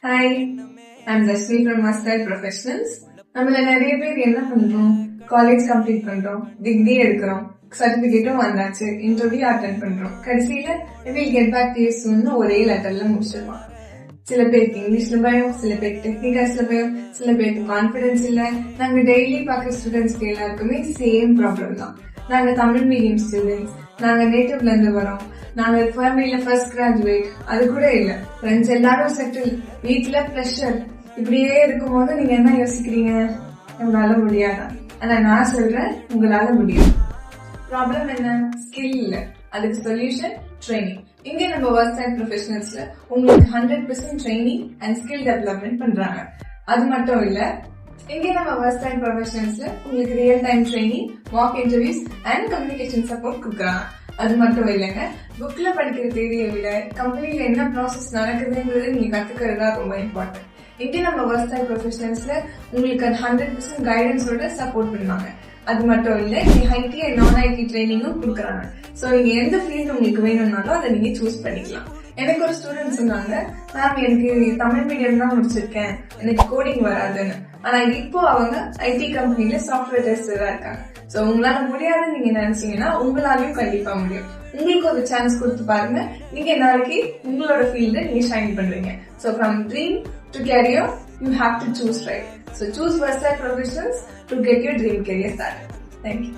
Hi, I'm Dharshini from மஸ்டைல் professionals. நம்மள நிறைய பேர் என்ன பண்றோம்? காலேஜ் கம்ப்ளீட் பண்றோம், டிகிரி எடுக்கிறோம், சர்டிபிகேட்டும் வந்தாச்சு, இன்டர்வியூ அட்டென்ட் பண்றோம். கடைசியில will get back to you சூன்னு ஒரே லெட்டர்ல முடிச்சிருவாங்க. சில பேருக்கு இங்கிலீஷ்ல பயம், சில பேருக்கு டெக்னிக்கல்ஸ்ல பயம், சில பேருக்கு கான்பிடன்ஸ் இல்ல. நாங்க டெய்லி பார்க்குற ஸ்டூடெண்ட்ஸ்க்கு எல்லாருக்குமே சேம் ப்ராப்ளம் தான். நாங்க தமிழ் மீடியம் ஸ்டூடெண்ட்ஸ், நாங்க நேட்டிவ்ல இருந்து வரோம், நாங்க ஃபேமிலியில ஃபர்ஸ்ட் கிராஜுவேட், அது கூட இல்ல, ஃப்ரெண்ட்ஸ் எல்லாரும் செட்டில், வீட்டுல ப்ரெஷர், இப்படியே இருக்கும்போது நீங்க என்ன யோசிக்கிறீங்க? உங்களால முடியாதா? ஆனா நான் சொல்றேன், உங்களால முடியும். ப்ராப்ளம் என்ன? ஸ்கில் இல்ல. அதுக்கு சொல்யூஷன் ட்ரைனிங். இங்க நம்ம வெர்சடைல் ப்ரொஃபஷனல்ஸ்ல உங்களுக்கு 100% ட்ரைனிங் அண்ட் ஸ்கில் டெவலப்மெண்ட் பண்றாங்க. அது மட்டும் இல்ல, இங்க நம்ம வெர்சடைல் ப்ரொஃபஷனல்ஸ்ல உங்களுக்கு real time training, mock interviews and communication support கொடுக்குறாங்க. அது மட்டும் இல்லைங்க, புக்ல படிக்கிற தேதியை விட கம்பெனில என்ன ப்ராசஸ் நடக்குதுங்கிறது நீங்க கத்துக்கிறது தான் ரொம்ப இம்பார்ட்டன்ட். இங்க நம்ம வெர்சடைல் ப்ரொஃபஷனல்ஸ்ல உங்களுக்கு 100% கைடன்ஸோட சப்போர்ட் பண்ணுவாங்க. அது மட்டும் இல்ல, இங்க ஐடி அண்ட் நான் ஐடி ட்ரைனிங்கும் கொடுக்குறாங்க. சோ நீங்க எந்த ஃபீல்டு உங்களுக்கு வேணும்னாலும் அதை நீங்க சூஸ் பண்ணிக்கலாம். எனக்கு ஒரு ஸ்டூடெண்ட் சொன்னாங்க, மேம் எனக்கு தமிழ் மீடியம் தான் முடிச்சிருக்கேன், எனக்கு கோடிங் வராதுன்னு. ஆனா இப்போ அவங்க ஐடி கம்பெனில சாஃப்ட்வேர் டெஸ்டரா இருக்காங்க. சோ உங்களால முடியாதுன்னு நீங்க நினைச்சீங்கன்னா உங்களாலையும் கண்டிப்பா முடியும். உங்களுக்கு ஒரு சான்ஸ் கொடுத்து பாருங்க. நீங்க நாளைக்கு உங்களோட ஃபீல்ட நீங்க ஷைன் பண்றீங்க. So from dream to carrier, you have to choose right. So choose versatile professions to get your dream career started. Thank you.